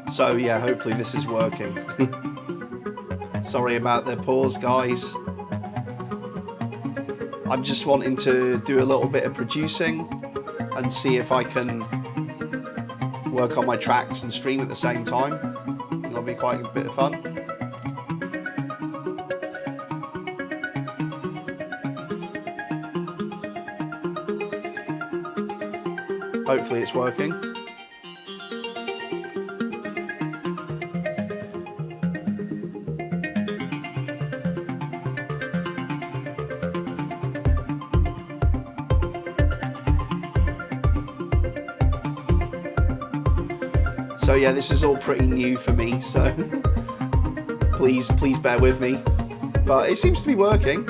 So yeah, hopefully this is working. Sorry about the pause, guys. I'm just wanting to do a little bit of producing and see if I can work on my tracks and stream at the same time. I think that'll be quite a bit of fun. Hopefully it's working. So yeah, this is all pretty new for me, so please bear with me. But it seems to be working.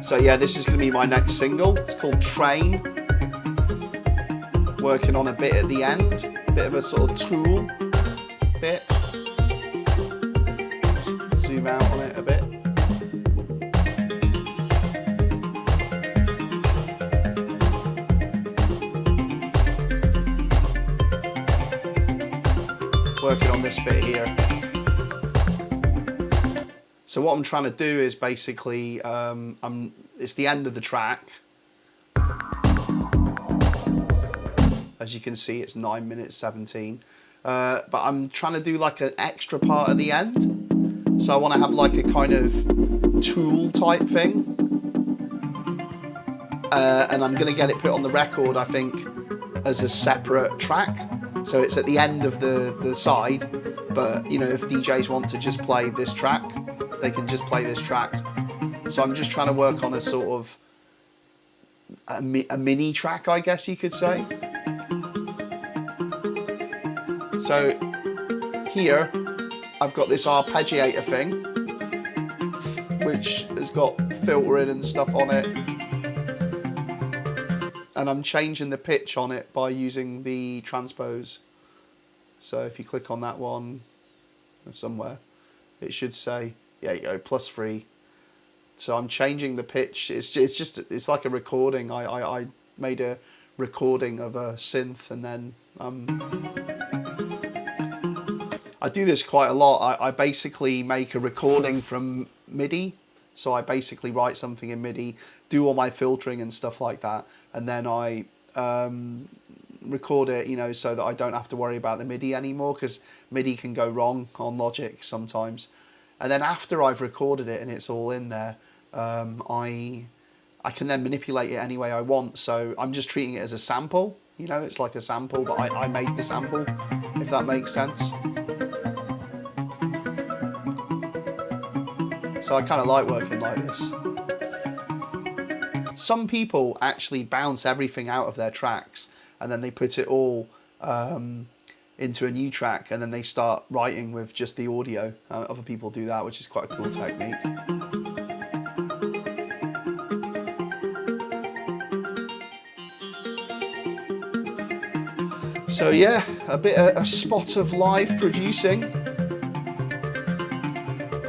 So yeah, this is going to be my next single. It's called Train. Working on a bit at the end, a bit of a sort of tool bit. Zoom out on it a bit. Working on this bit here. So what I'm trying to do is basically, it's the end of the track. As you can see, it's 9 minutes 17. But I'm trying to do like an extra part at the end. So I want to have like a kind of tool type thing. And I'm going to get it put on the record, I think, as a separate track. So it's at the end of the side, but you know, if DJs want to just play this track, they can just play this track. So I'm just trying to work on a sort of a mini track, I guess you could say. So here I've got this arpeggiator thing, which has got filtering and stuff on it. And I'm changing the pitch on it by using the transpose. So if you click on that one somewhere, it should say, yeah, you go, +3. So I'm changing the pitch. It's like a recording. I made a recording of a synth, and then I do this quite a lot. I basically make a recording from MIDI. So I basically write something in MIDI, do all my filtering and stuff like that, and then I record it, you know, so that I don't have to worry about the MIDI anymore, because MIDI can go wrong on Logic sometimes. And then after I've recorded it and it's all in there, I can then manipulate it any way I want. So I'm just treating it as a sample, you know, it's like a sample, but I made the sample, if that makes sense. So I kind of like working like this. Some people actually bounce everything out of their tracks and then they put it all into a new track, and then they start writing with just the audio. Other people do that, which is quite a cool technique. So yeah, a spot of live producing.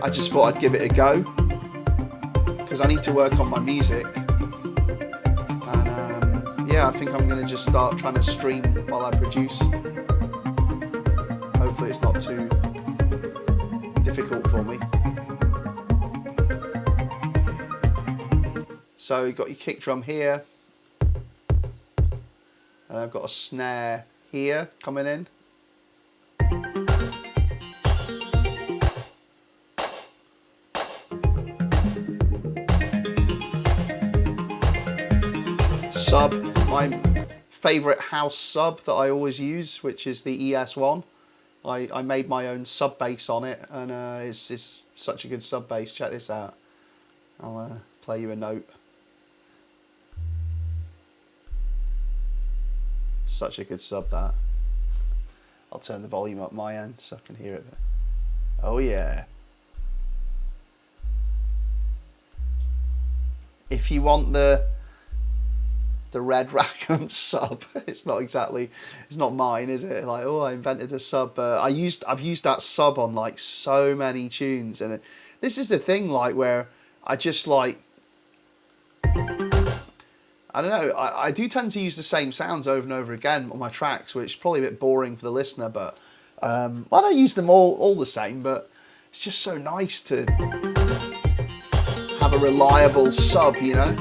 I just thought I'd give it a go, because I need to work on my music. And yeah, I think I'm going to just start trying to stream while I produce. Hopefully it's not too difficult for me. So you've got your kick drum here, and I've got a snare here coming in. Sub, my favourite house sub that I always use, which is the ES1. I made my own sub bass on it, and it's such a good sub bass. Check this out. I'll play you a note. Such a good sub, that. I'll turn the volume up my end so I can hear it. Oh yeah. If you want the Red Rackham sub, it's not mine, is it? Like, oh, I invented a sub. I've used that sub on like so many tunes, and this is the thing, like, where I just like, I don't know, I do tend to use the same sounds over and over again on my tracks, which is probably a bit boring for the listener, but I don't use them all the same, but it's just so nice to have a reliable sub, you know?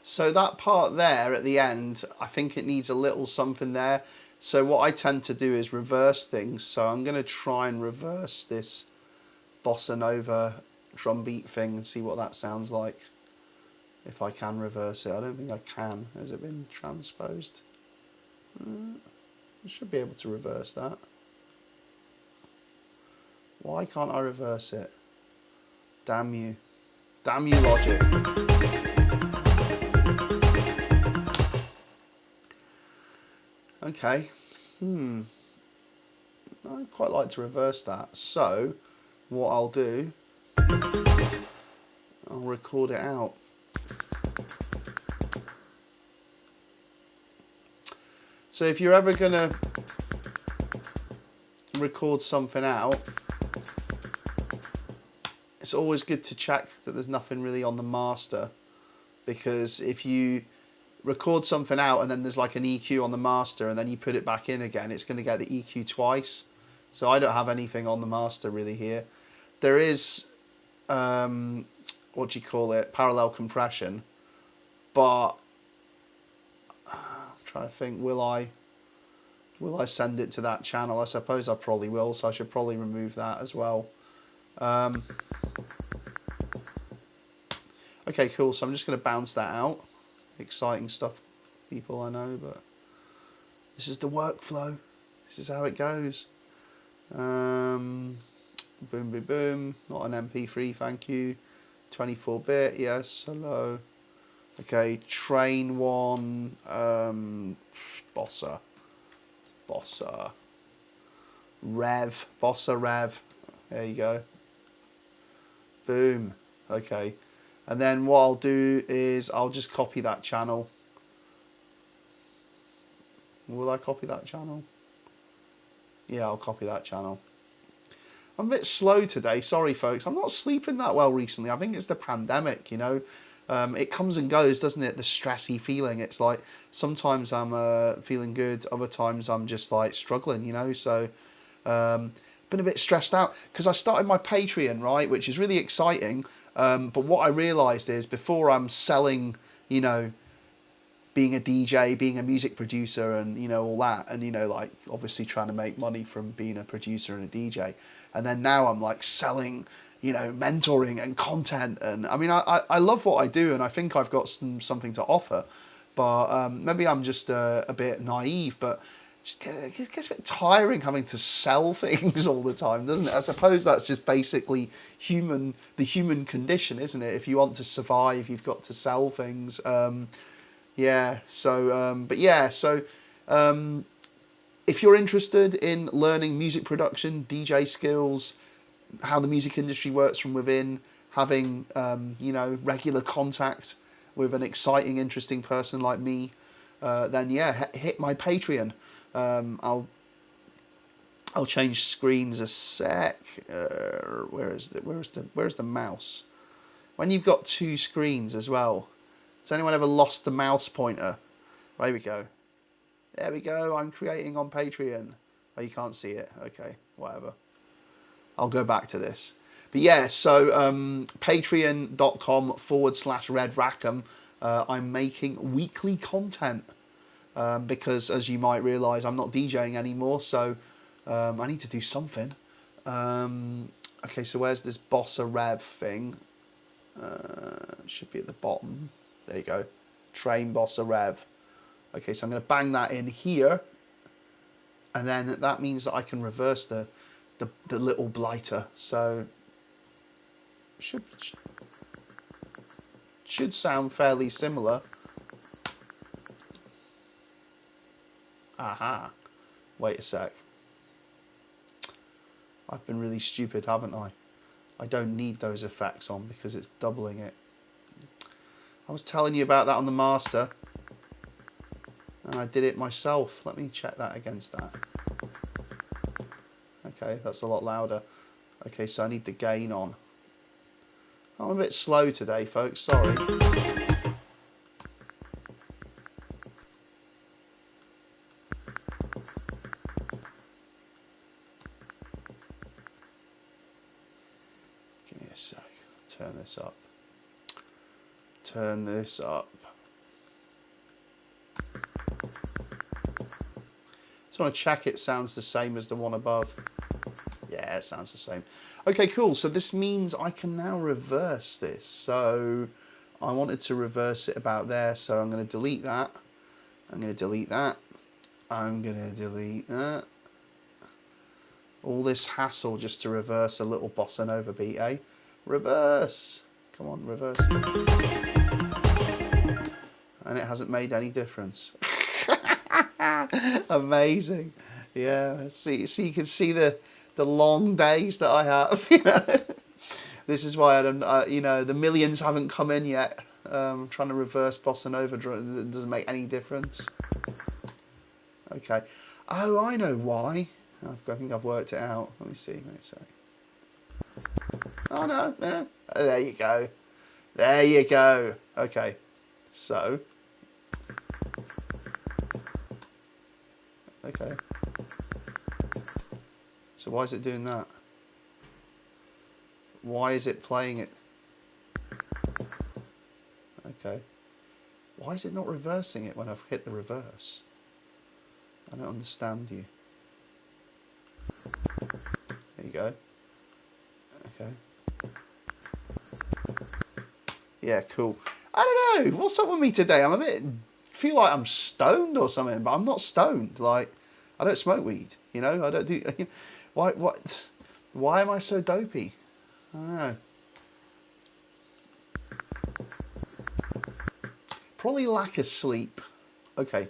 So that part there at the end, I think it needs a little something there. So what I tend to do is reverse things. So I'm going to try and reverse this bossa nova drum beat thing and see what that sounds like. If I can reverse it. I don't think I can. Has it been transposed? I should be able to reverse that. Why can't I reverse it? Damn you. Damn you, Logic. Okay, I'd quite like to reverse that. So, what I'll do, I'll record it out. So if you're ever going to record something out, it's always good to check that there's nothing really on the master, because if you record something out and then there's like an EQ on the master and then you put it back in again, it's going to get the EQ twice. So I don't have anything on the master really here. There is what do you call it, parallel compression, but I'm trying to think, will I send it to that channel? I suppose I probably will, so I should probably remove that as well. Okay, cool, so I'm just going to bounce that out. Exciting stuff, people, I know, but this is the workflow. This is how it goes. Boom, boom, boom. Not an MP3, thank you. 24-bit, yes, hello. Okay, train one, bossa, rev, bossa rev. There you go. Boom. Okay. And then what I'll do is I'll just copy that channel. Will I copy that channel? Yeah, I'll copy that channel. I'm a bit slow today. Sorry, folks. I'm not sleeping that well recently. I think it's the pandemic, you know. It comes and goes, doesn't it? The stressy feeling. It's like sometimes I'm feeling good. Other times I'm just like struggling, you know. So been a bit stressed out because I started my Patreon, right, which is really exciting. But what I realised is before I'm selling, you know, being a DJ, being a music producer and, you know, all that, and, you know, like obviously trying to make money from being a producer and a DJ. And then now I'm like selling, you know, mentoring and content. And I mean, I love what I do and I think I've got something to offer. But maybe I'm just a bit naive, but it gets a bit tiring having to sell things all the time, doesn't it? I suppose that's just basically the human condition, isn't it? If you want to survive, you've got to sell things. Yeah, so, but yeah, so if you're interested in learning music production, DJ skills, how the music industry works from within, having, you know, regular contact with an exciting, interesting person like me, then yeah, hit my Patreon. I'll change screens a sec. Where's the mouse? When you've got two screens as well. Has anyone ever lost the mouse pointer? There we go. There we go. I'm creating on Patreon. Oh, you can't see it. Okay, whatever. I'll go back to this. But yeah, so patreon.com/Red Rackham. I'm making weekly content. Because as you might realise, I'm not DJing anymore, so I need to do something. Okay, so where's this Bossa Rev thing? Should be at the bottom. There you go. Train Bossa Rev. Okay, so I'm going to bang that in here. And then that means that I can reverse the the little blighter. So should sound fairly similar. Aha. Wait a sec. I've been really stupid, haven't I? I don't need those effects on because it's doubling it. I was telling you about that on the master. And I did it myself. Let me check that against that. Okay, that's a lot louder. Okay, so I need the gain on. I'm a bit slow today, folks. Sorry. Give me a sec. Turn this up. Turn this up. Just want to check it sounds the same as the one above. Yeah, it sounds the same. Okay, cool. So this means I can now reverse this. So I wanted to reverse it about there. So I'm going to delete that. I'm going to delete that. I'm going to delete that. All this hassle just to reverse a little bossa nova beat, eh? Reverse. Come on, reverse. And it hasn't made any difference. Amazing. Yeah, see, you can see the long days that I have. You know, this is why I don't. You know, the millions haven't come in yet. Trying to reverse bossa nova doesn't make any difference. Okay. Oh, I know why. I think I've worked it out. Let me see. Let me see. Oh no. Yeah. Oh, there you go. There you go. Okay. So. Okay. So why is it doing that? Why is it playing it? Okay. Why is it not reversing it when I've hit the reverse? I don't understand you. There you go. Okay. Yeah, cool. I don't know. What's up with me today? I'm a bit... feel like I'm stoned or something, but I'm not stoned. Like, I don't smoke weed, you know? I don't do... Why am I so dopey? I don't know. Probably lack of sleep. Okay.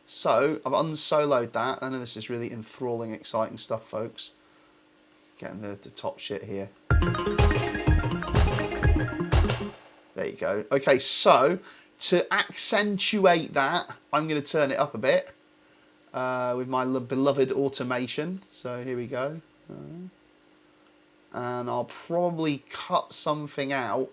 So, I've unsoloed that. I know this is really enthralling, exciting stuff, folks. Getting the top shit here. There you go. Okay, so, to accentuate that, I'm going to turn it up a bit with my beloved automation. So, here we go. And I'll probably cut something out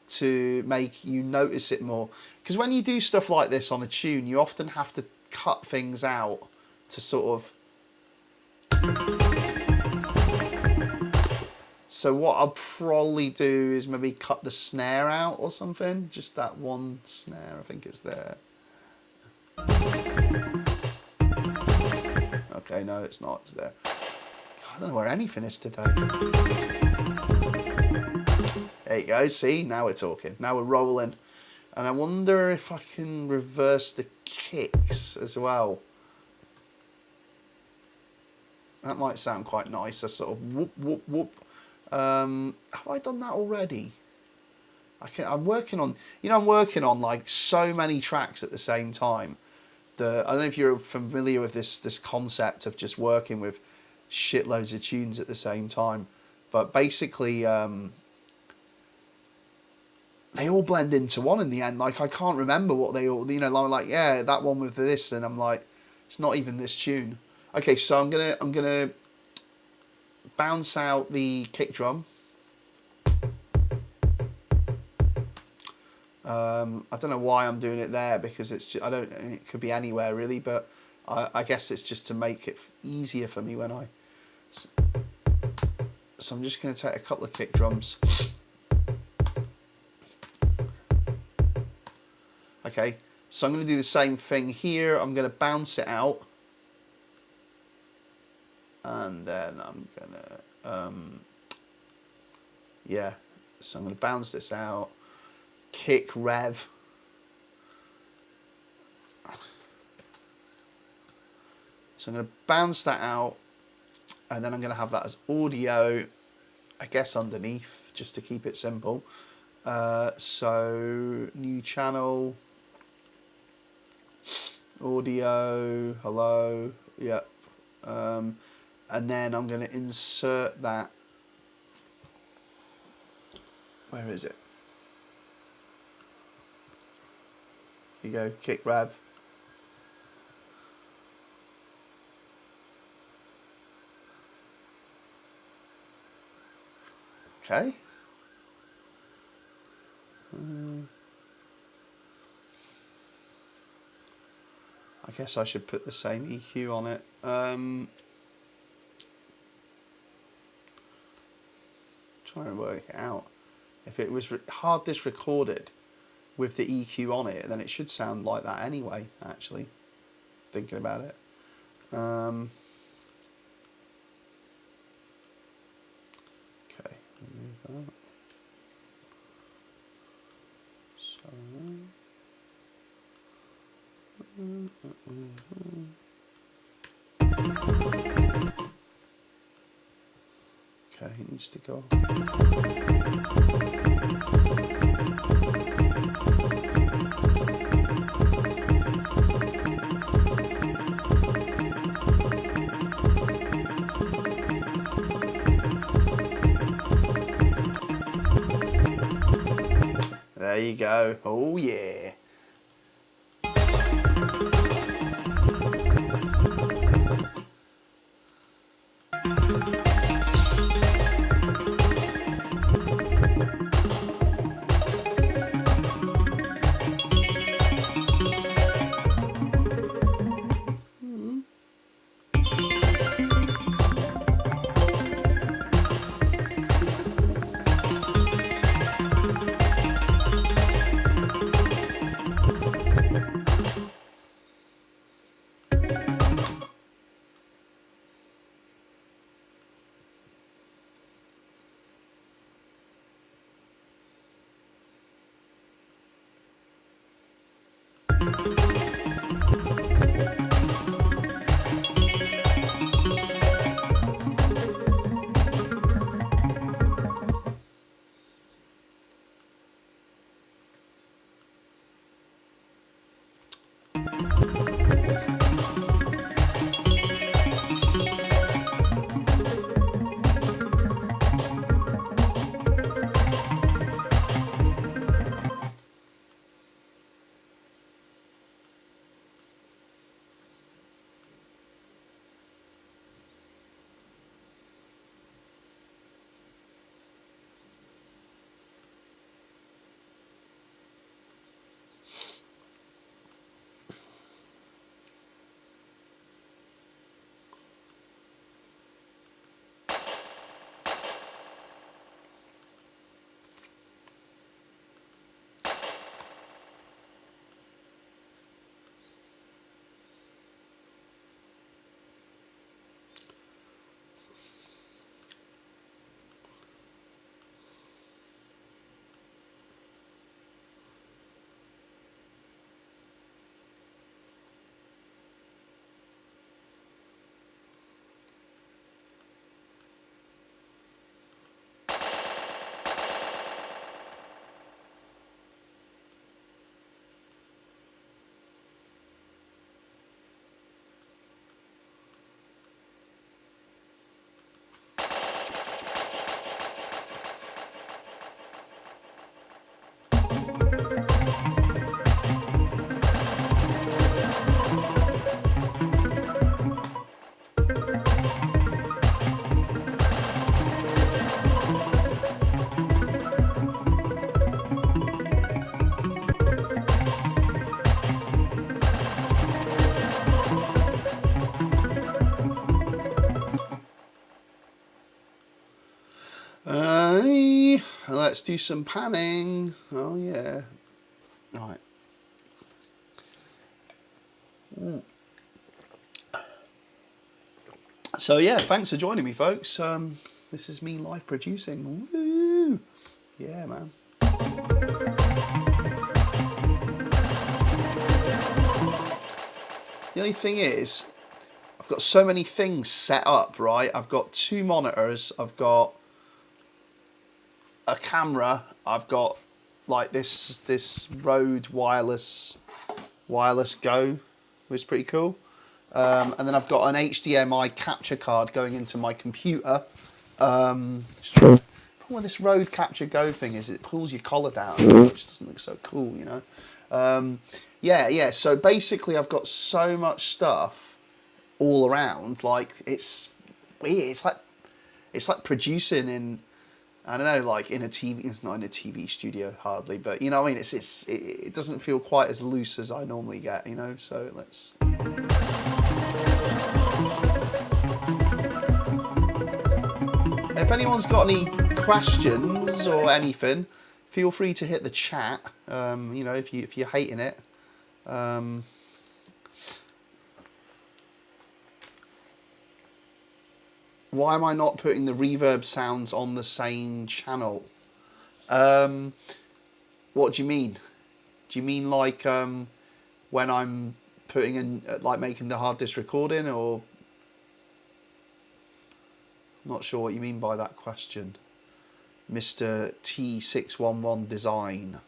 to make you notice it more. Because when you do stuff like this on a tune, you often have to cut things out to sort of... So what I'll probably do is maybe cut the snare out or something. Just that one snare, I think it's there. Okay, no, it's not. It's there. God, I don't know where anything is today. There you go. See, now we're talking. Now we're rolling. And I wonder if I can reverse the kicks as well. That might sound quite nice. A sort of whoop, whoop, whoop. Have I done that already? I'm working on, you know, I'm working on like so many tracks at the same time. I don't know if you're familiar with this concept of just working with shitloads of tunes at the same time, but basically they all blend into one in the end. Like, I can't remember what they all, you know, like, yeah, that one with this, and I'm like, it's not even this tune. Okay, so I'm gonna bounce out the kick drum. I don't know why I'm doing it there, because it's just, it could be anywhere really, but I guess it's just to make it easier for me when I... So I'm just going to take a couple of kick drums. Okay, so I'm going to do the same thing here. I'm going to bounce it out. And then I'm going to... yeah, so I'm going to bounce this out. Kick rev. So I'm going to bounce that out, and then I'm going to have that as audio, I guess, underneath, just to keep it simple. So new channel, audio, hello, yep. And then I'm going to insert that. Where is it? Here you go, kick rev. Okay. I guess I should put the same EQ on it. Trying to work it out. If it was hard disk recorded with the EQ on it, then it should sound like that anyway, actually, thinking about it. Okay, remove that. So, okay, it needs to go. There you go. Oh yeah. Let's do some panning. Oh yeah. Right. So yeah, thanks for joining me, folks. This is me live producing. Woo! Yeah, man. The only thing is, I've got so many things set up, right? I've got 2 monitors, I've got a camera, I've got like this Rode wireless Go, which is pretty cool. And then I've got an HDMI capture card going into my computer. The problem with this Rode Capture Go thing is it pulls your collar down, which doesn't look so cool, you know. Yeah. So basically, I've got so much stuff all around. Like it's weird. It's like producing in, I don't know, like in a TV. It's not in a TV studio hardly, but you know what I mean. It doesn't feel quite as loose as I normally get, you know. So let's. If anyone's got any questions or anything, feel free to hit the chat. You know, if you're hating it. Why am I not putting the reverb sounds on the same channel? What do you mean? Do you mean like when I'm putting in, like making the hard disk recording, or? I'm not sure what you mean by that question. Mr. T611 Design.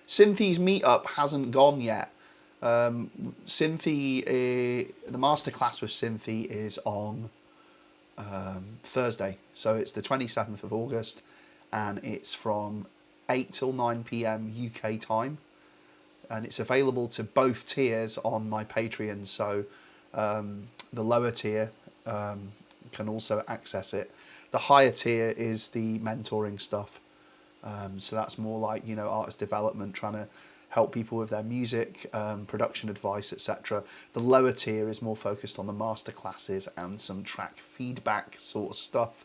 Synthy's meetup hasn't gone yet. Synthy, the masterclass with Synthy is on Thursday, so it's the 27th of August, and it's from 8 till 9 p.m. UK time, and it's available to both tiers on my Patreon. So the lower tier can also access it. The higher tier is the mentoring stuff, so that's more like, you know, artist development, trying to help people with their music, production advice, etc. The lower tier is more focused on the master classes and some track feedback sort of stuff.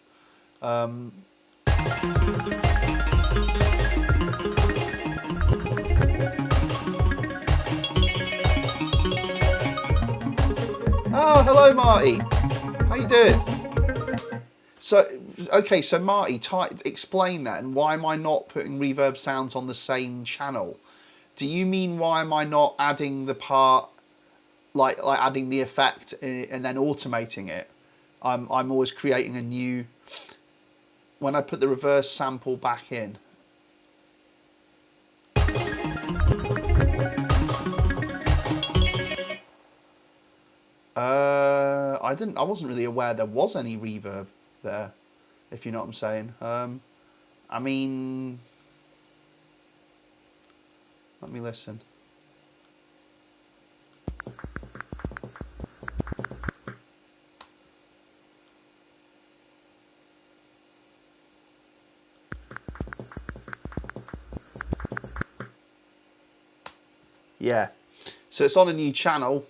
Oh, hello Marty, how you doing? So, okay, so Marty, explain that, and why am I not putting reverb sounds on the same channel? Do you mean why am I not adding the part, like adding the effect and then automating it? I'm always creating a new. When I put the reverse sample back in. I wasn't really aware there was any reverb there, if you know what I'm saying. I mean, let me listen. Yeah, so it's on a new channel.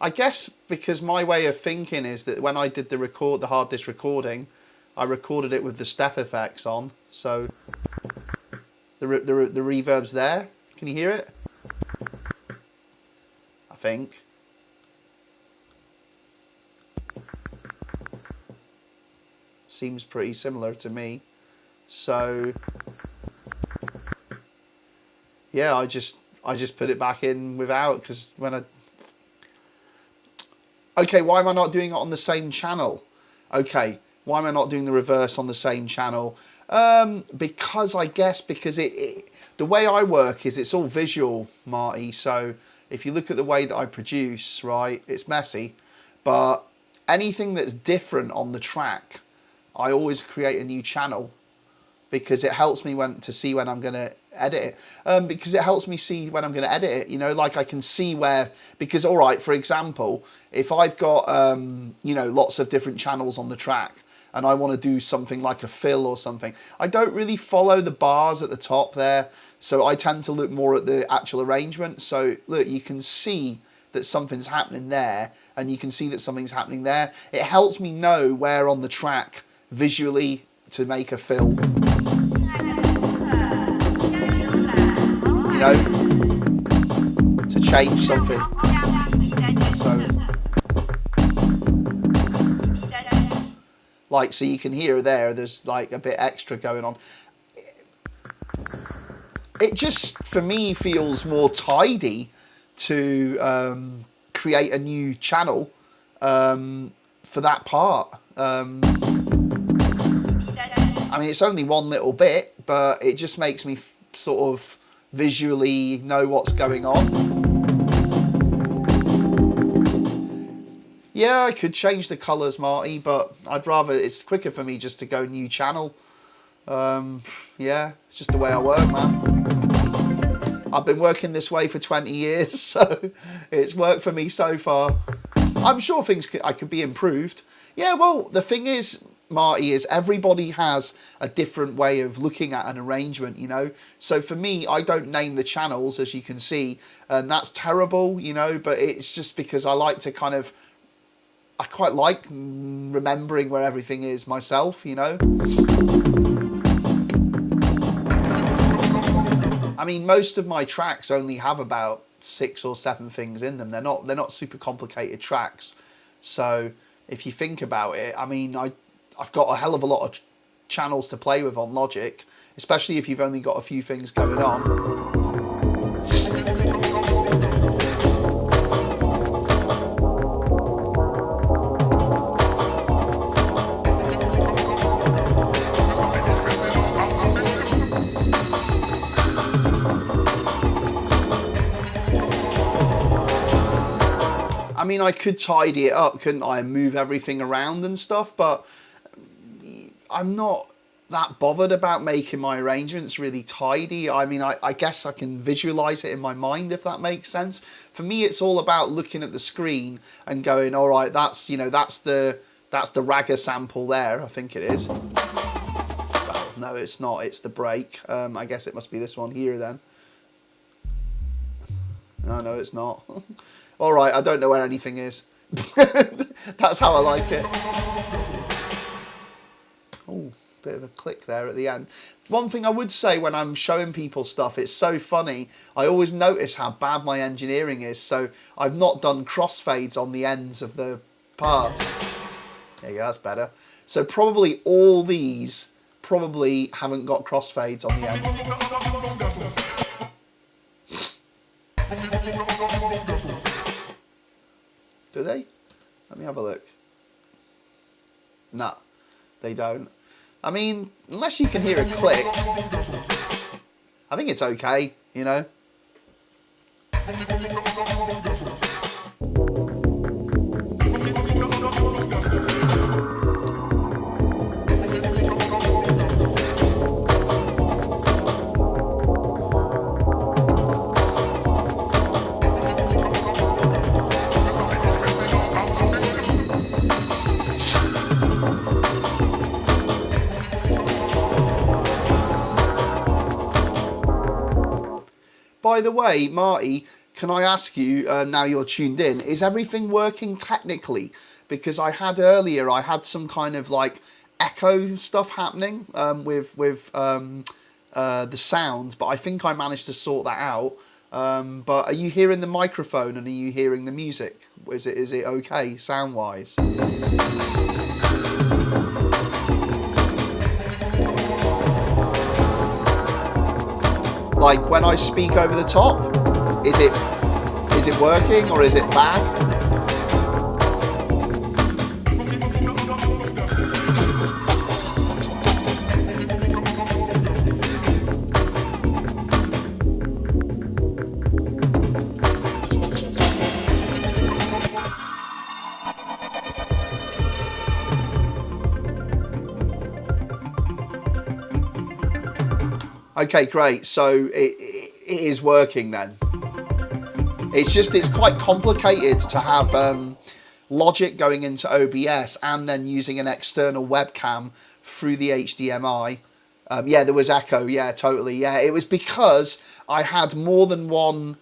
I guess because my way of thinking is that when I did the hard disk recording, I recorded it with the step effects on, so the reverb's there. Can you hear it? I think. Seems pretty similar to me. So yeah, I just put it back in without, because when I. Okay, why am I not doing it on the same channel? Okay, why am I not doing the reverse on the same channel? Because I guess the way I work is it's all visual, Marty. So if you look at the way that I produce, right, it's messy. But anything that's different on the track, I always create a new channel, because it helps me to see when I'm going to edit it. Because it helps me see when I'm going to edit it, you know, like I can see where, because, all right, for example, if I've got, you know, lots of different channels on the track and I want to do something like a fill or something, I don't really follow the bars at the top there. So I tend to look more at the actual arrangement. So look, you can see that something's happening there, and you can see that something's happening there. It helps me know where on the track visually to make a fill. You know, to change something. So, like, so you can hear there's like a bit extra going on. It just, for me, feels more tidy to create a new channel for that part. I mean, it's only one little bit, but it just makes me sort of visually know what's going on. Yeah, I could change the colours, Marty, but I'd rather, it's quicker for me just to go new channel. Yeah, it's just the way I work, man. I've been working this way for 20 years, so it's worked for me so far. I'm sure I could be improved. Yeah, well, the thing is, Marty, is everybody has a different way of looking at an arrangement, you know. So for me, I don't name the channels, as you can see, and that's terrible, you know, but it's just because I like to kind of, I quite like remembering where everything is myself, you know. I mean, most of my tracks only have about 6 or 7 things in them. They're not super complicated tracks. So if you think about it, I mean, I've got a hell of a lot of channels to play with on Logic, especially if you've only got a few things going on. I mean, I could tidy it up, couldn't I, and move everything around and stuff, but I'm not that bothered about making my arrangements really tidy. I mean, I guess I can visualize it in my mind, if that makes sense. For me, it's all about looking at the screen and going, all right, that's, you know, that's the ragga sample there, I think it is. Well, no, it's not, it's the break. I guess it must be this one here then. No, it's not. All right, I don't know where anything is. That's how I like it. Oh, bit of a click there at the end. One thing I would say when I'm showing people stuff, it's so funny. I always notice how bad my engineering is. So I've not done crossfades on the ends of the parts. There you go, that's better. So probably all these probably haven't got crossfades on the end. Do they? Let me have a look. Nah, they don't. I mean, unless you can hear a click, I think it's okay, you know. By the way, Marty, can I ask you, now you're tuned in, is everything working technically? Because I had some kind of like echo stuff happening with the sound, but I think I managed to sort that out. But are you hearing the microphone and are you hearing the music? Is it okay sound-wise? Like when I speak over the top, is it working or is it bad? Okay, great. So it is working then. It's quite complicated to have Logic going into OBS and then using an external webcam through the HDMI. Yeah, there was echo. Yeah, totally. Yeah, it was because I had more than one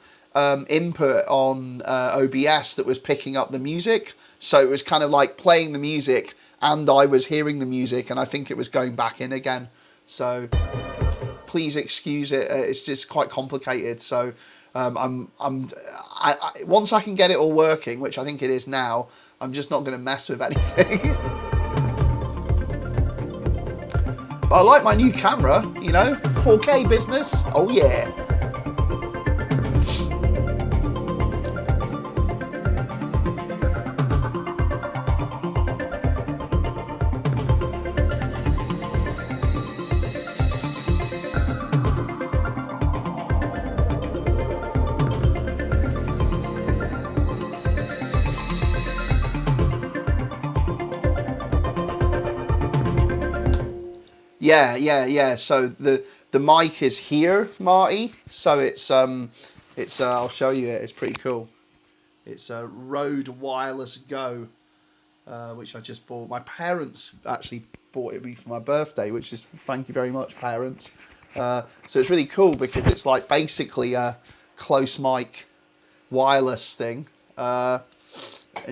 input on OBS that was picking up the music. So it was kind of like playing the music and I was hearing the music and I think it was going back in again. So please excuse it. It's just quite complicated. So once I can get it all working, which I think it is now, I'm just not going to mess with anything. But I like my new camera, you know, 4K business. Oh yeah. Yeah. So the mic is here, Marty. So it's I'll show you it. It's pretty cool. It's a Rode Wireless Go, which I just bought. My parents actually bought it me for my birthday, which is, thank you very much, parents. So it's really cool because it's like basically a close mic wireless thing. And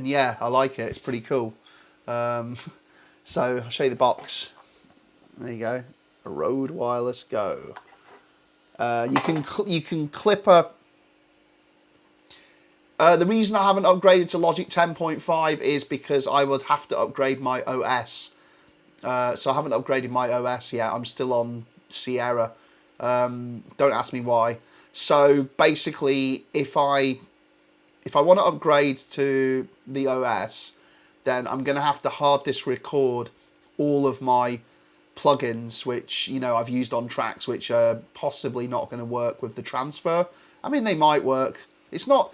yeah, I like it. It's pretty cool. So I'll show you the box. There you go, a Rode Wireless Go. You can clip a. The reason I haven't upgraded to Logic 10.5 is because I would have to upgrade my OS. So I haven't upgraded my OS yet. I'm still on Sierra. Don't ask me why. So basically, if I want to upgrade to the OS, then I'm going to have to hard disk record all of my plugins, which, you know, I've used on tracks, which are possibly not going to work with the transfer. I mean, they might work. It's not...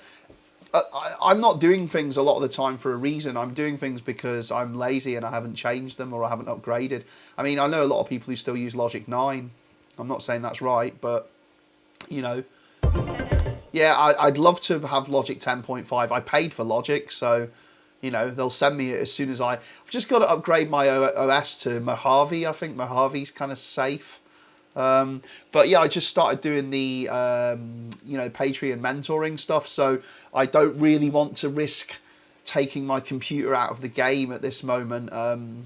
I'm not doing things a lot of the time for a reason. I'm doing things because I'm lazy and I haven't changed them or I haven't upgraded. I mean, I know a lot of people who still use Logic 9. I'm not saying that's right, but, you know... Yeah, I'd love to have Logic 10.5. I paid for Logic, so, you know, they'll send me it as soon as I've just got to upgrade my OS to Mojave. I think Mojave's kind of safe. But yeah, I just started doing the, you know, Patreon mentoring stuff. So I don't really want to risk taking my computer out of the game at this moment.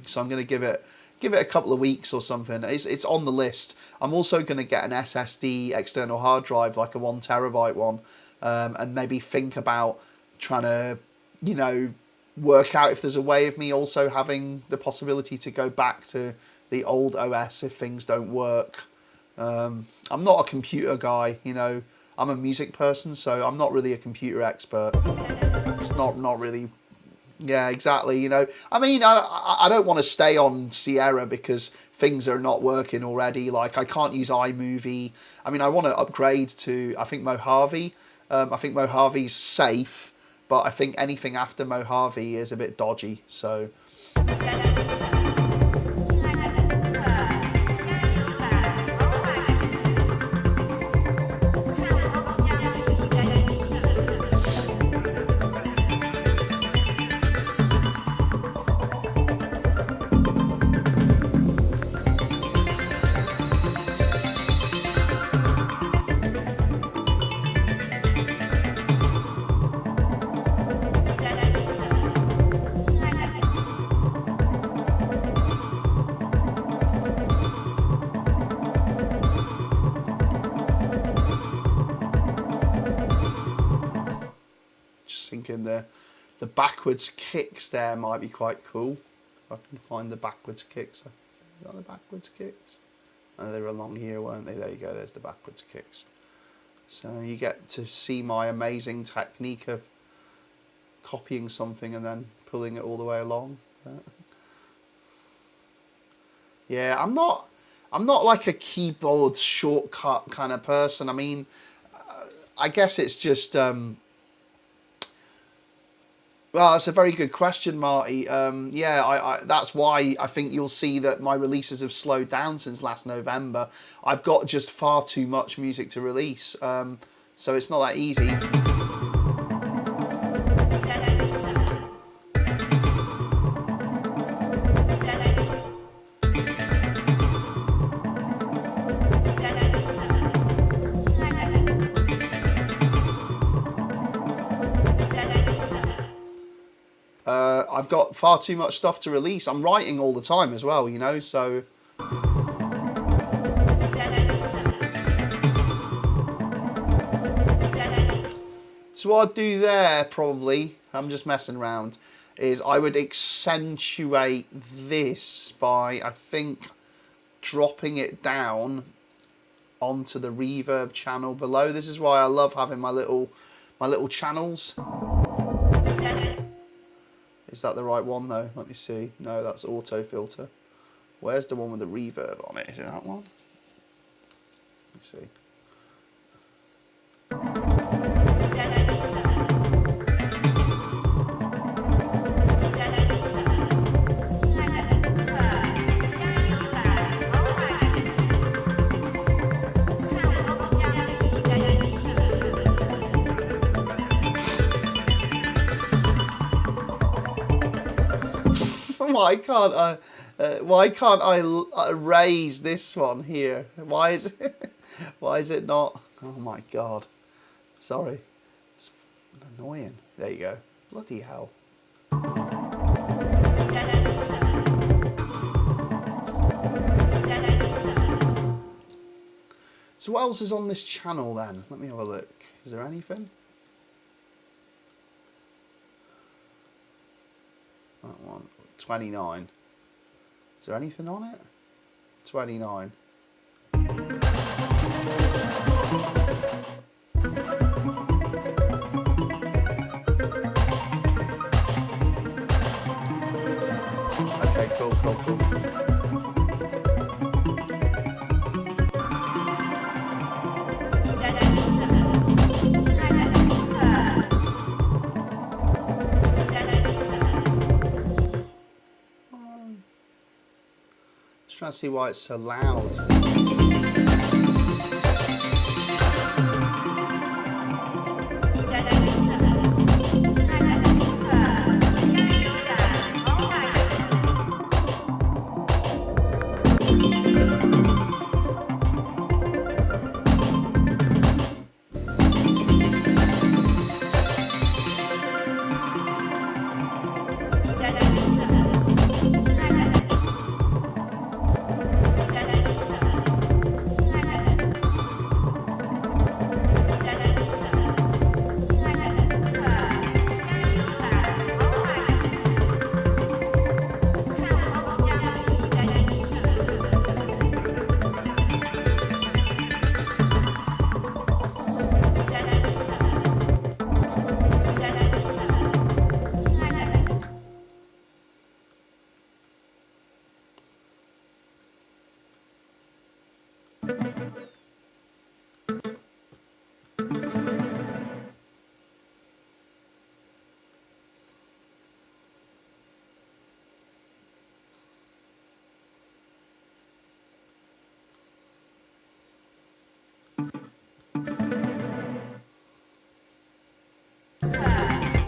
So I'm going to give it a couple of weeks or something. It's on the list. I'm also going to get an SSD external hard drive, like a 1 terabyte one, and maybe think about trying to, you know, work out if there's a way of me also having the possibility to go back to the old OS if things don't work. I'm not a computer guy, you know. I'm a music person, so I'm not really a computer expert. It's not really... Yeah, exactly, you know. I mean, I don't want to stay on Sierra because things are not working already. Like, I can't use iMovie. I mean, I want to upgrade to, I think, Mojave. I think Mojave's safe, but I think anything after Mojave is a bit dodgy, so... Thinking the backwards kicks there might be quite cool. If I can find the backwards kicks. Is that the backwards kicks? Oh, they were along here, weren't they? There you go, there's the backwards kicks. So you get to see my amazing technique of copying something and then pulling it all the way along. Yeah, I'm not like a keyboard shortcut kind of person. I mean, I guess it's just... Well, that's a very good question, Marty. Yeah, that's why I think you'll see that my releases have slowed down since last November. I've got just far too much music to release, so it's not that easy. I've got far too much stuff to release. I'm writing all the time as well, you know, so... So what I'd do there, probably, I'm just messing around, is I would accentuate this by, I think, dropping it down onto the reverb channel below. This is why I love having my little channels. Is that the right one though? Let me see. No, that's auto filter. Where's the one with the reverb on it? Is it that one? Let me see. why can't I raise this one here? Why is it not? Oh my God. Sorry. It's annoying. There you go. Bloody hell. So what else is on this channel then? Let me have a look. Is there anything? That one. 29. Is there anything on it? 29. Okay, cool. Just trying to see why it's so loud.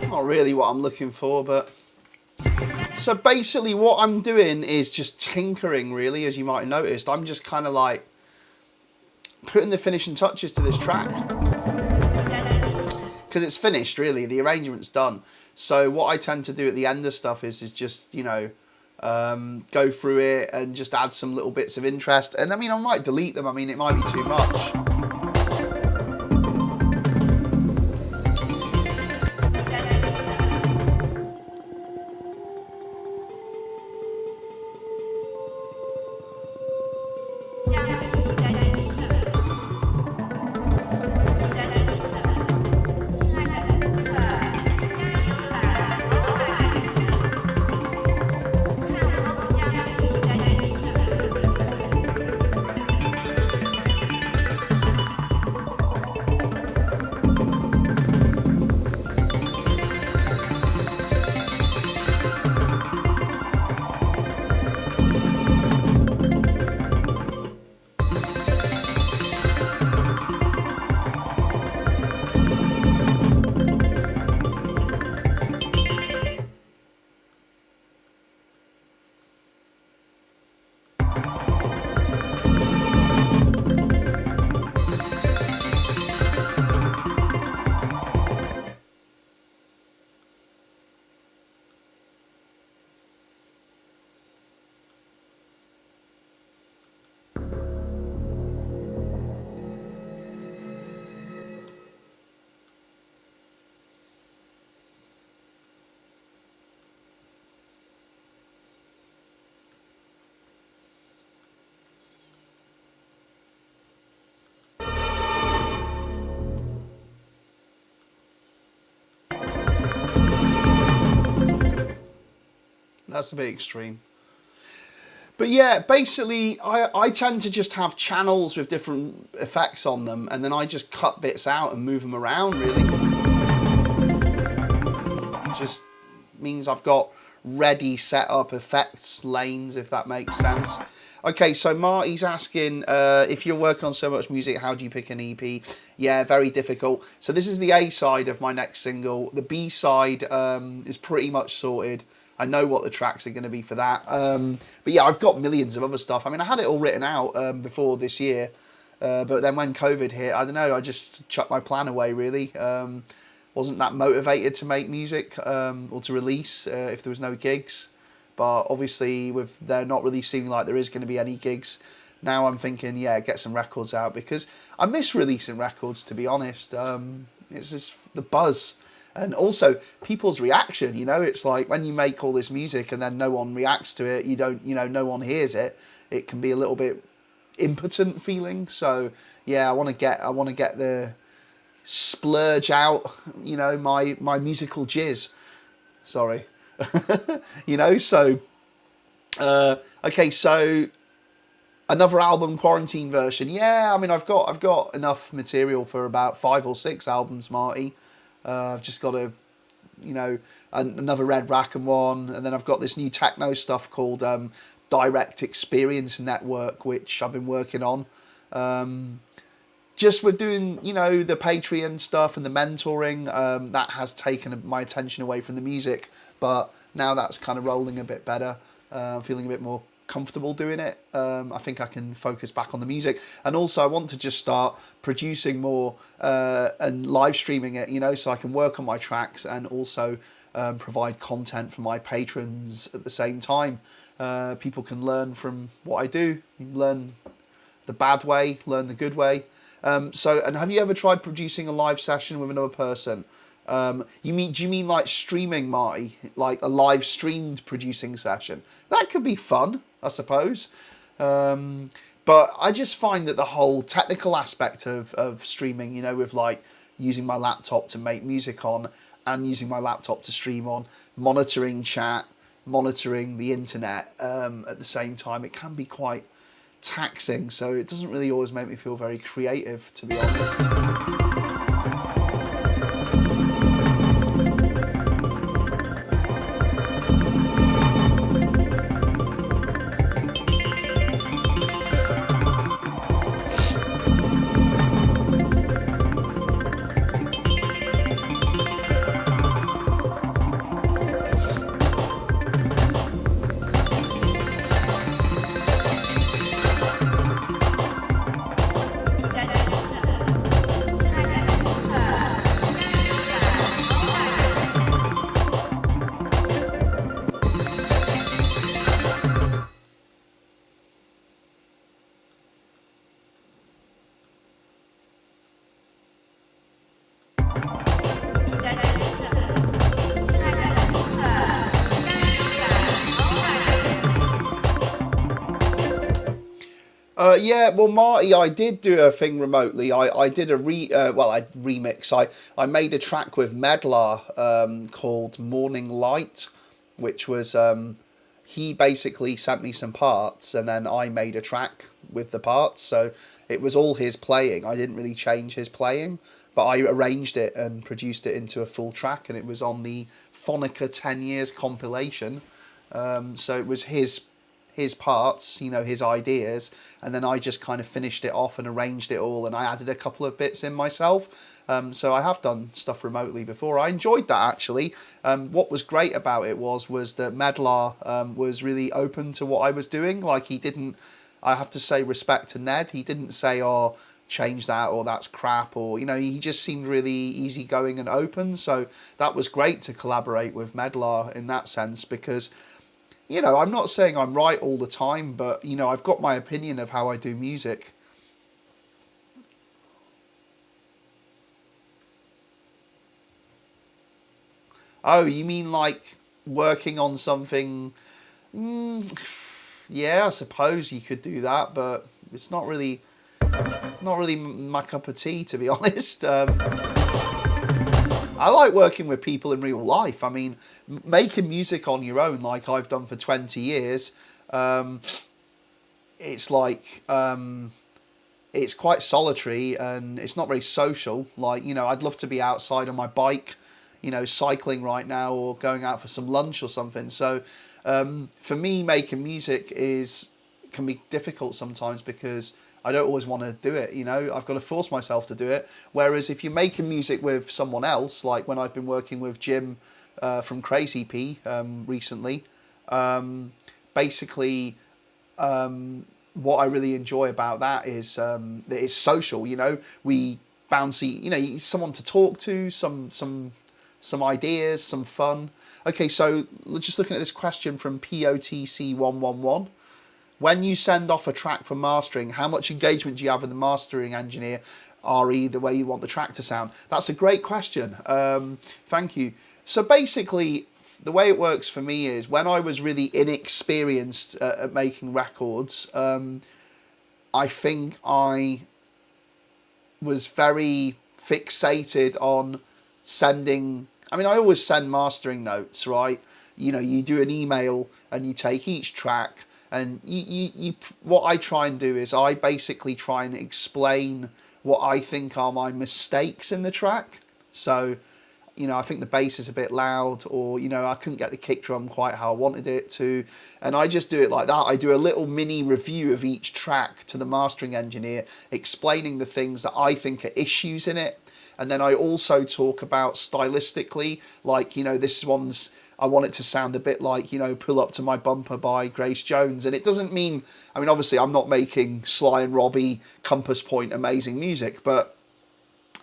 Not really what I'm looking for, but so basically what I'm doing is just tinkering, really, as you might have noticed. I'm just kind of like putting the finishing touches to this track because it's finished, really. The arrangement's done. So what I tend to do at the end of stuff is just, you know, go through it and just add some little bits of interest. And I mean, I might delete them. I mean, it might be too much. That's a bit extreme. But yeah, basically, I tend to just have channels with different effects on them, and then I just cut bits out and move them around, really. Just means I've got ready set up effects lanes, if that makes sense. Okay, so Marty's asking, if you're working on so much music, how do you pick an EP? Yeah, very difficult. So this is the A side of my next single. The B side is pretty much sorted. I know what the tracks are going to be for that. But yeah, I've got millions of other stuff. I mean, I had it all written out before this year, but then when COVID hit, I don't know, I just chucked my plan away, really. Wasn't that motivated to make music or to release if there was no gigs. But obviously, with there not really seeming like there is going to be any gigs, now I'm thinking, yeah, get some records out, because I miss releasing records, to be honest. It's just the buzz. And also people's reaction, it's like when you make all this music and then no one reacts to it, no one hears it. It can be a little bit impotent feeling. So yeah, I want to get the splurge out, my musical jizz. Sorry. So okay, so another album, quarantine version. Yeah, I mean, I've got enough material for about 5 or 6 albums, Marty. I've just got another Red Rackham one, and then I've got this new techno stuff called Direct Experience Network, which I've been working on. Just with doing, the Patreon stuff and the mentoring, that has taken my attention away from the music, but now that's kind of rolling a bit better. I'm feeling a bit more comfortable doing it. I think I can focus back on the music, and also I want to just start producing more and live streaming it, so I can work on my tracks and also provide content for my patrons at the same time. People can learn from what I do, learn the bad way, learn the good way. And have you ever tried producing a live session with another person? Do you mean like streaming, Marty? Like a live streamed producing session? That could be fun, I suppose. But I just find that the whole technical aspect of streaming, with like using my laptop to make music on and using my laptop to stream on, monitoring chat, monitoring the internet at the same time, it can be quite taxing. So it doesn't really always make me feel very creative, to be honest. Yeah, well, Marty, I did do a thing remotely. I did a remix. I made a track with Medlar called Morning Light, which was he basically sent me some parts, and then I made a track with the parts. So it was all his playing. I didn't really change his playing, but I arranged it and produced it into a full track, and it was on the Phonica 10 Years compilation. So it was his parts, his ideas, and then I just kind of finished it off and arranged it all, and I added a couple of bits in myself. So I have done stuff remotely before. I enjoyed that, actually. What was great about it was that Medlar was really open to what I was doing. Like, he didn't, I have to say respect to Ned, he didn't say, oh, change that, or that's crap, or, he just seemed really easygoing and open. So that was great to collaborate with Medlar in that sense, because I'm not saying I'm right all the time, but, I've got my opinion of how I do music. Oh, you mean like working on something? Yeah, I suppose you could do that, but it's not really my cup of tea, to be honest. I like working with people in real life. I mean, making music on your own, like I've done for 20 years, it's like, it's quite solitary and it's not very social. Like, I'd love to be outside on my bike, cycling right now, or going out for some lunch or something. So for me, making music can be difficult sometimes, because I don't always want to do it, I've got to force myself to do it. Whereas if you're making music with someone else, like when I've been working with Jim from Crazy P recently. Basically, what I really enjoy about that is that it's social. You know, we bouncy. You know, someone to talk to, some ideas, some fun. Okay, so just looking at this question from POTC111. When you send off a track for mastering, how much engagement do you have with the mastering engineer, RE, the way you want the track to sound? That's a great question. Thank you. So basically, the way it works for me is when I was really inexperienced at making records, I think I was very fixated on sending. I mean, I always send mastering notes, right? You know, you do an email and you take each track, and you what I try and do is I basically try and explain what I think are my mistakes in the track. So, you know, I think the bass is a bit loud, or, you know, I couldn't get the kick drum quite how I wanted it to. And I just do it like that. I do a little mini review of each track to the mastering engineer, explaining the things that I think are issues in it. And then I also talk about stylistically, like, you know, this one's, I want it to sound a bit like, you know, Pull Up to My Bumper by Grace Jones. And it doesn't mean, I mean, obviously I'm not making Sly and Robbie, Compass Point, amazing music, but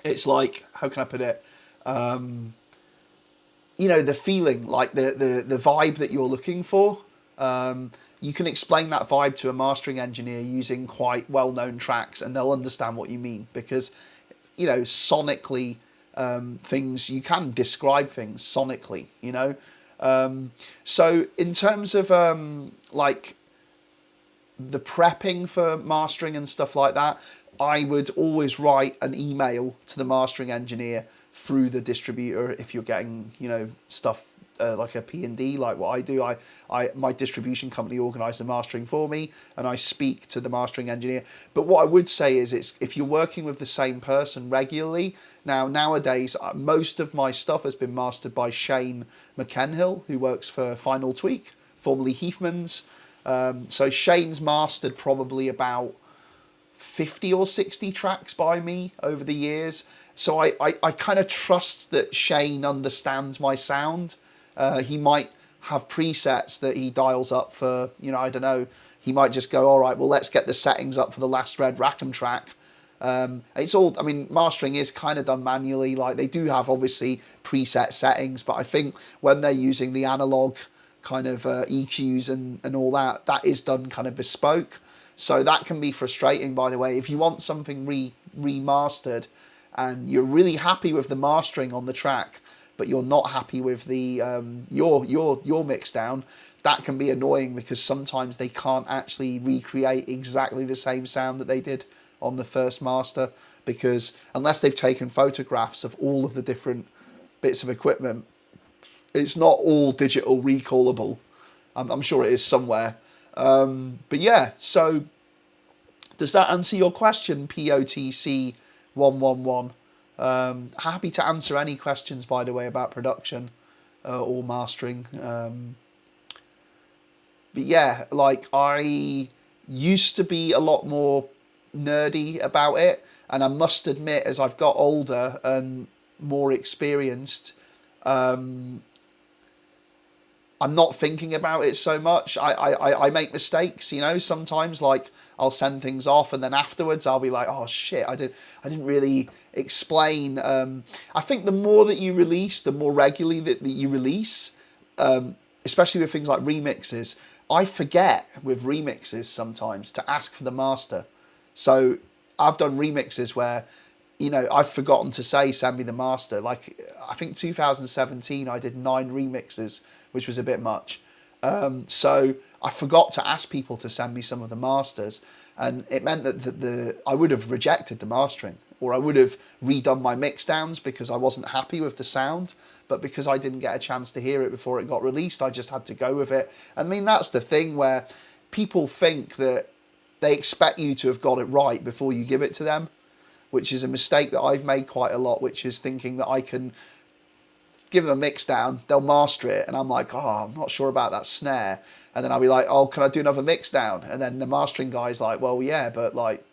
it's like, how can I put it? You know, the feeling, like the vibe that you're looking for. You can explain that vibe to a mastering engineer using quite well-known tracks, and they'll understand what you mean, because, you know, sonically, things, you can describe things sonically, you know. So in terms of like the prepping for mastering and stuff like that, I would always write an email to the mastering engineer through the distributor if you're getting, you know, stuff like a P&D, like what I do. My distribution company organise the mastering for me, and I speak to the mastering engineer. But what I would say is, it's if you're working with the same person regularly. Now, nowadays, most of my stuff has been mastered by Shane McKenhill, who works for Final Tweak, formerly Heathman's. So Shane's mastered probably about 50 or 60 tracks by me over the years. So I kind of trust that Shane understands my sound. He might have presets that he dials up for, you know, I don't know. He might just go, all right, well, let's get the settings up for the Last Red Rackham track. It's all, I mean, mastering is kind of done manually. Like, they do have obviously preset settings, but I think when they're using the analog kind of EQs and all that, that is done kind of bespoke. So that can be frustrating, by the way. If you want something remastered and you're really happy with the mastering on the track, but you're not happy with the your mix down, that can be annoying, because sometimes they can't actually recreate exactly the same sound that they did on the first master, because unless they've taken photographs of all of the different bits of equipment, it's not all digital recallable. I'm sure it is somewhere. But yeah, so does that answer your question, POTC 111? Happy to answer any questions, by the way, about production or mastering. But yeah, like, I used to be a lot more nerdy about it, and I must admit, as I've got older and more experienced, I'm not thinking about it so much. I make mistakes, you know, sometimes, like, I'll send things off and then afterwards I'll be like, oh shit, I didn't really explain. I think the more that you release, the more regularly that you release, especially with things like remixes, I forget with remixes sometimes to ask for the master. So I've done remixes where, you know, I've forgotten to say, send me the master. Like, I think 2017, I did 9 remixes, which was a bit much. So I forgot to ask people to send me some of the masters. And it meant that I would have rejected the mastering, or I would have redone my mix downs because I wasn't happy with the sound. But because I didn't get a chance to hear it before it got released, I just had to go with it. I mean, that's the thing where people think that they expect you to have got it right before you give it to them, which is a mistake that I've made quite a lot, which is thinking that I can give them a mix down, they'll master it, and I'm like, oh, I'm not sure about that snare. And then I'll be like, oh, can I do another mix down? And then the mastering guy's like, well, yeah, but like,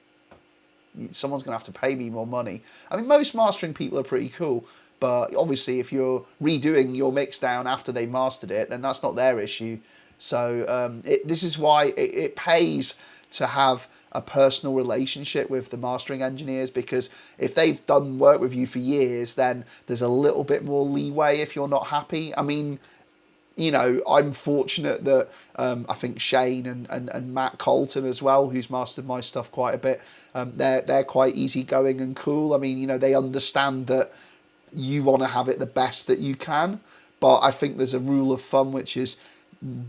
someone's going to have to pay me more money. I mean, most mastering people are pretty cool, But obviously, if you're redoing your mix down after they mastered it, then that's not their issue. So this is why it pays to have a personal relationship with the mastering engineers, because if they've done work with you for years, then there's a little bit more leeway if you're not happy. I mean, you know, I'm fortunate that I think Shane and Matt Colton as well, who's mastered my stuff quite a bit, they're quite easygoing and cool. I mean, you know, they understand that you want to have it the best that you can. But I think there's a rule of thumb, which is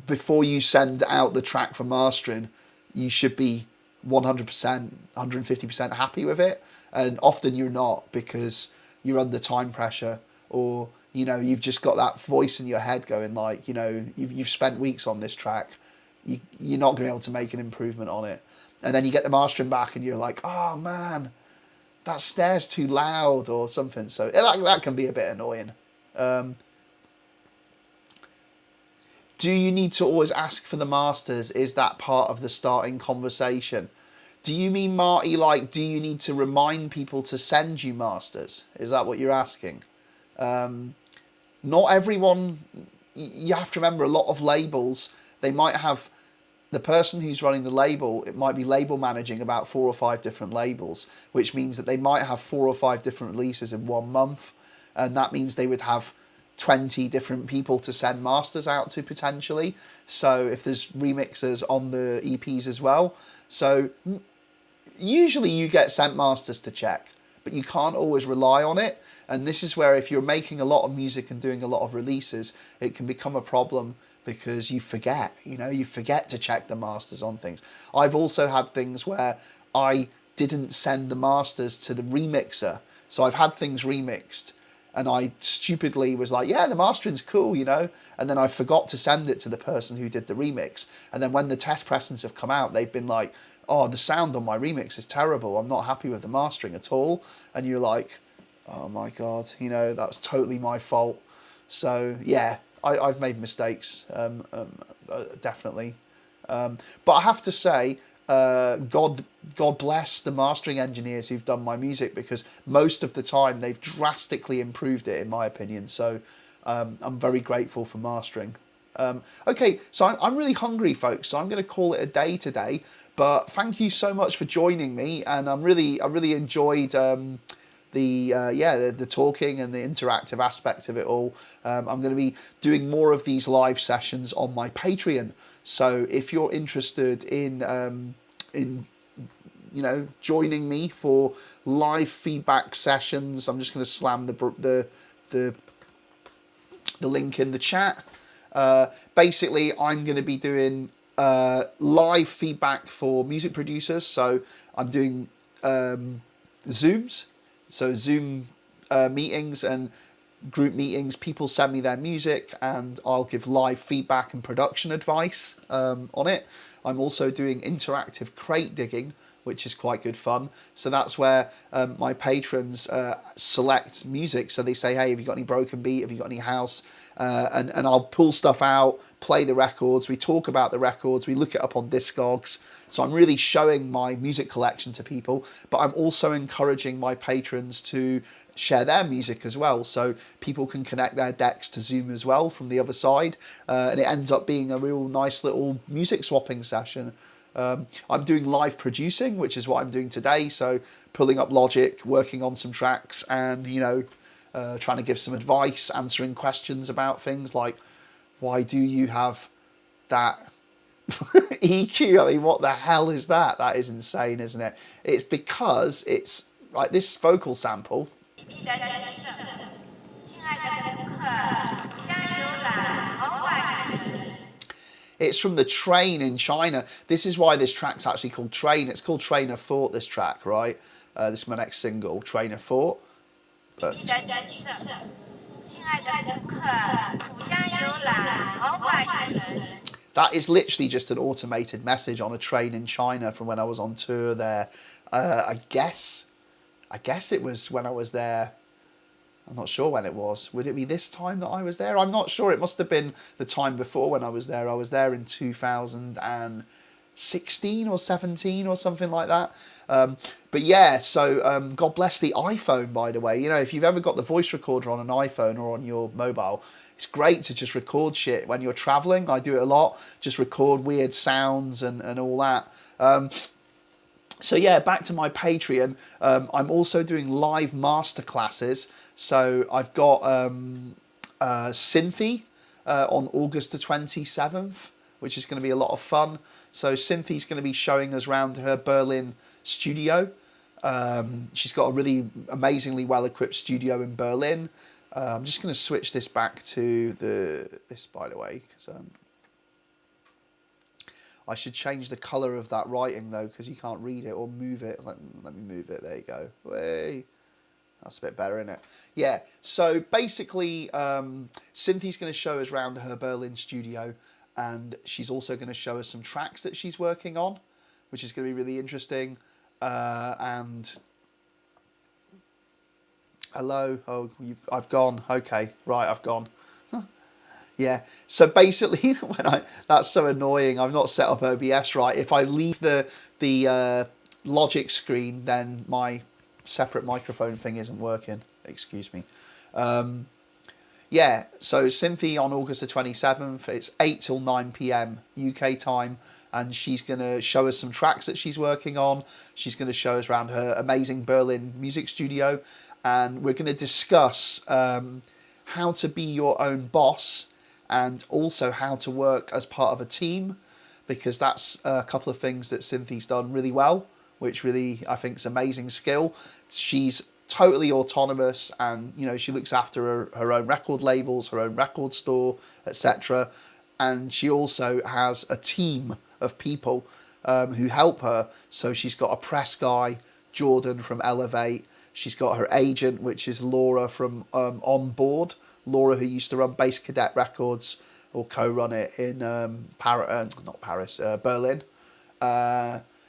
before you send out the track for mastering, you should be 100%, 150% happy with it. And often you're not, because you're under time pressure, or, you know, you've just got that voice in your head going like, you know, you've spent weeks on this track. You're not going to be able to make an improvement on it. And then you get the mastering back and you're like, oh man, that snare's too loud or something. So that can be a bit annoying. Do you need to always ask for the masters? Is that part of the starting conversation? Do you mean, Marty, like, do you need to remind people to send you masters? Is that what you're asking? Not everyone, you have to remember, a lot of labels, they might have the person who's running the label, it might be label managing about 4 or 5 different labels, which means that they might have 4 or 5 different releases in 1 month. And that means they would have 20 different people to send masters out to potentially. So if there's remixers on the EPs as well. So usually you get sent masters to check, but you can't always rely on it. And this is where if you're making a lot of music and doing a lot of releases, it can become a problem, because you forget, you know, you forget to check the masters on things. I've also had things where I didn't send the masters to the remixer. So I've had things remixed and I stupidly was like, yeah, the mastering's cool, you know, and then I forgot to send it to the person who did the remix. And then when the test pressings have come out, they've been like, oh, the sound on my remix is terrible. I'm not happy with the mastering at all. And you're like, oh my God, you know, that's totally my fault. So yeah, I've made mistakes, definitely. But I have to say, God bless the mastering engineers who've done my music, because most of the time they've drastically improved it, in my opinion. So I'm very grateful for mastering. Okay, so I'm really hungry, folks, so I'm going to call it a day today. But thank you so much for joining me, and I really enjoyed the talking and the interactive aspect of it all. I'm going to be doing more of these live sessions on my Patreon. So if you're interested in you know, joining me for live feedback sessions, I'm just going to slam the link in the chat. Basically, I'm going to be doing live feedback for music producers. So I'm doing Zooms. So Zoom meetings and group meetings, people send me their music and I'll give live feedback and production advice on it. I'm also doing interactive crate digging, which is quite good fun. So that's where my patrons select music. So they say, hey, have you got any broken beat? Have you got any house? And I'll pull stuff out, play the records. We talk about the records. We look it up on Discogs. So I'm really showing my music collection to people, but I'm also encouraging my patrons to share their music as well. So people can connect their decks to Zoom as well from the other side. And it ends up being a real nice little music swapping session. I'm doing live producing, which is what I'm doing today. So pulling up Logic, working on some tracks, and, you know, trying to give some advice, answering questions about things like, why do you have that EQ? I mean, what the hell is that? That is insane, isn't it? It's because it's like this vocal sample. It's from the train in China. This is why this track's actually called Train. It's called Train of Thought, this track, right? This is my next single, Train of Thought. But that is literally just an automated message on a train in China from when I was on tour there. I guess it was when I was there. I'm not sure when it was. Would it be this time that I was there? I'm not sure. It must have been the time before when I was there. I was there in 2016 or 17 or something like that. But yeah, so God bless the iPhone, by the way. You know, if you've ever got the voice recorder on an iPhone or on your mobile, it's great to just record shit when you're traveling. I do it a lot, just record weird sounds and all that. So yeah, back to my Patreon. I'm also doing live masterclasses. So I've got Cynthia on August the 27th, which is going to be a lot of fun. So Cynthia's going to be showing us around her Berlin studio. She's got a really amazingly well-equipped studio in Berlin. I'm just going to switch this back to this, by the way, because I should change the colour of that writing, though, because you can't read it or move it. Let me move it. There you go. Way. That's a bit better, isn't it? Yeah. So basically, Cynthia's going to show us around her Berlin studio, and she's also going to show us some tracks that she's working on, which is going to be really interesting. And hello. Oh, I've gone. Okay, right. I've gone. Yeah. So basically, that's so annoying. I've not set up OBS right. If I leave the Logic screen, then my separate microphone thing isn't working. Excuse me. Yeah. So Cynthia on August the 27th. It's 8 till 9 p.m. UK time, and she's gonna show us some tracks that she's working on. She's gonna show us around her amazing Berlin music studio, and we're gonna discuss how to be your own boss, and also how to work as part of a team, because that's a couple of things that Cynthia's done really well, which really I think is amazing skill. She's totally autonomous, and you know, she looks after her own record labels, her own record store, etc. And she also has a team of people who help her. So she's got a press guy, Jordan from Elevate. She's got her agent, which is Laura from On Board. Laura, who used to run Bass Cadet Records, or co-run it in Berlin.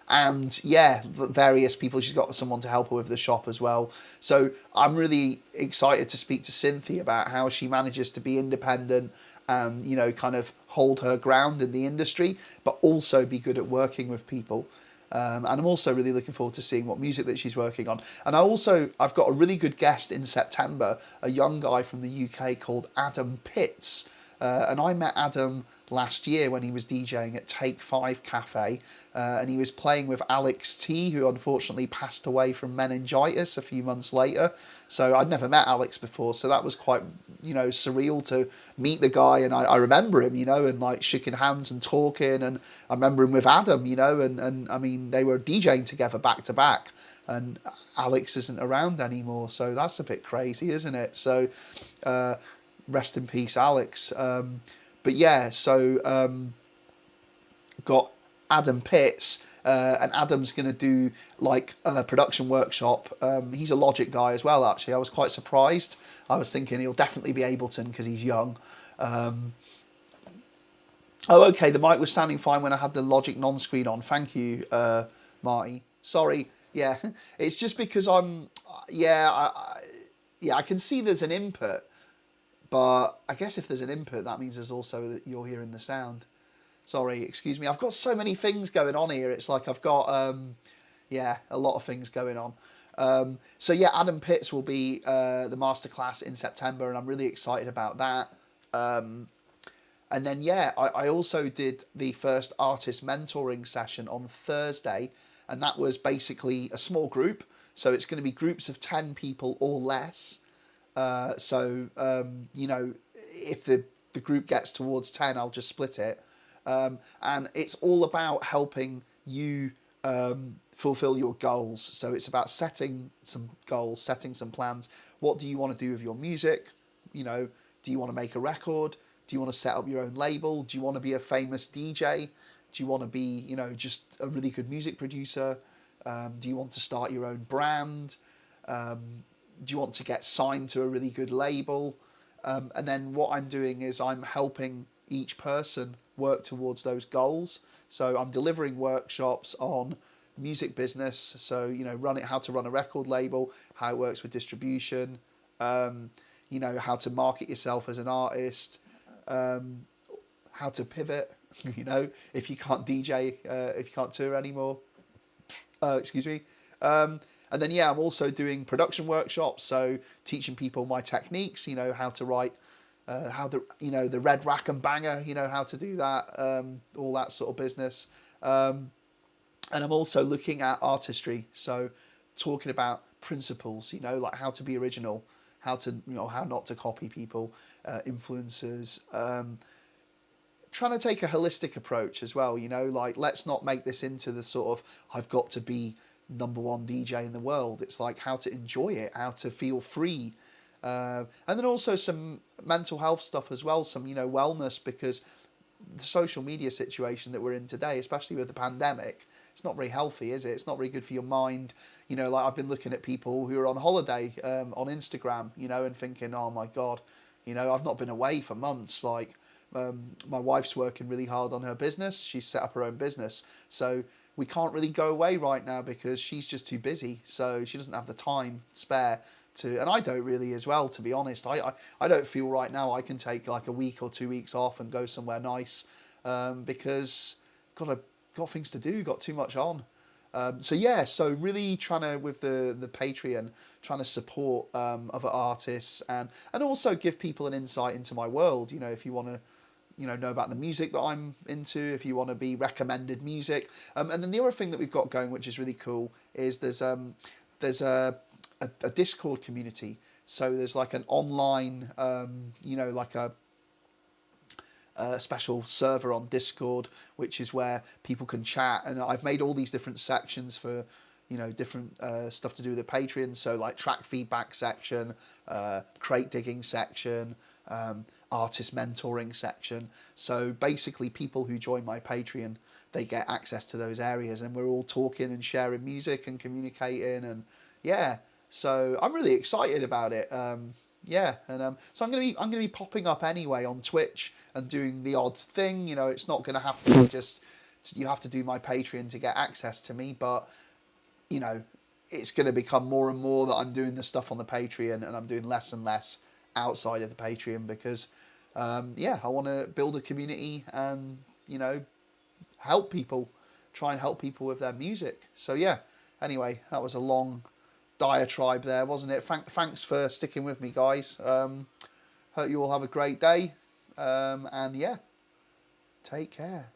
And yeah, various people. She's got someone to help her with the shop as well. So I'm really excited to speak to Cynthia about how she manages to be independent and, you know, kind of hold her ground in the industry, but also be good at working with people. And I'm also really looking forward to seeing what music that she's working on. And I've got a really good guest in September, a young guy from the UK called Adam Pitts. And I met Adam last year when he was DJing at Take 5 Cafe. And he was playing with Alex T, who unfortunately passed away from meningitis a few months later. So I'd never met Alex before, so that was quite, you know, surreal to meet the guy. And I remember him, you know, and like shaking hands and talking. And I remember him with Adam, you know, and I mean, they were DJing together back to back. And Alex isn't around anymore, so that's a bit crazy, isn't it? So rest in peace, Alex. But yeah, so got Adam Pitts, and Adam's going to do like a production workshop. He's a Logic guy as well, actually. I was quite surprised. I was thinking he'll definitely be Ableton because he's young. Oh, okay, the mic was sounding fine when I had the Logic non-screen on. Thank you, Marty. Sorry. Yeah, it's just because I can see there's an input, but I guess if there's an input, that means there's also that you're hearing the sound. Sorry, excuse me. I've got so many things going on here. It's like I've got, a lot of things going on. So yeah, Adam Pitts will be the masterclass in September, and I'm really excited about that. And then, I also did the first artist mentoring session on Thursday, and that was basically a small group. So it's going to be groups of 10 people or less. You know, if the group gets towards 10, I'll just split it. And it's all about helping you fulfill your goals. So it's about setting some goals, setting some plans. What do you want to do with your music? You know, do you want to make a record? Do you want to set up your own label? Do you want to be a famous DJ? Do you want to be, you know, just a really good music producer? Do you want to start your own brand? Do you want to get signed to a really good label? And then what I'm doing is I'm helping each person work towards those goals. So I'm delivering workshops on music business. So, you know, how to run a record label, how it works with distribution, you know, how to market yourself as an artist, how to pivot, you know, if you can't DJ, if you can't tour anymore. Excuse me. And then yeah, I'm also doing production workshops, so teaching people my techniques. You know, how to write, how the red rack and banger. You know, how to do that, all that sort of business. And I'm also looking at artistry, so talking about principles. You know, like how to be original, how to how not to copy people, influencers. Trying to take a holistic approach as well, like let's not make this into the sort of I've got to be number one DJ in the world. It's like how to enjoy it, how to feel free. And then also some mental health stuff as well, some, wellness, because the social media situation that we're in today, especially with the pandemic, it's not very healthy, is it? It's not very good for your mind. Like I've been looking at people who are on holiday on Instagram, and thinking, oh my God, I've not been away for months. Like my wife's working really hard on her business. She's set up her own business. So we can't really go away right now because she's just too busy. So she doesn't have the time spare to, and I don't really as well, to be honest. I don't feel right now I can take like a week or 2 weeks off and go somewhere nice because got things to do, got too much on. So really trying to, with the Patreon, trying to support other artists and also give people an insight into my world. If you want to know about the music that I'm into, if you want to be recommended music. And then the other thing that we've got going, which is really cool, is there's a Discord community. So there's like an online, like a special server on Discord, which is where people can chat. And I've made all these different sections for, different stuff to do with the Patreon. So like track feedback section, crate digging section, artist mentoring section. So basically people who join my Patreon, they get access to those areas, and we're all talking and sharing music and communicating, and yeah. So I'm really excited about it. So I'm gonna be popping up anyway on Twitch and doing the odd thing. It's not gonna have to be just you have to do my Patreon to get access to me, but it's gonna become more and more that I'm doing the stuff on the Patreon, and I'm doing less and less outside of the Patreon because I want to build a community and help people, try and help people with their music. So yeah. Anyway, that was a long diatribe there, wasn't it? Thanks for sticking with me, guys. Hope you all have a great day. And yeah, take care.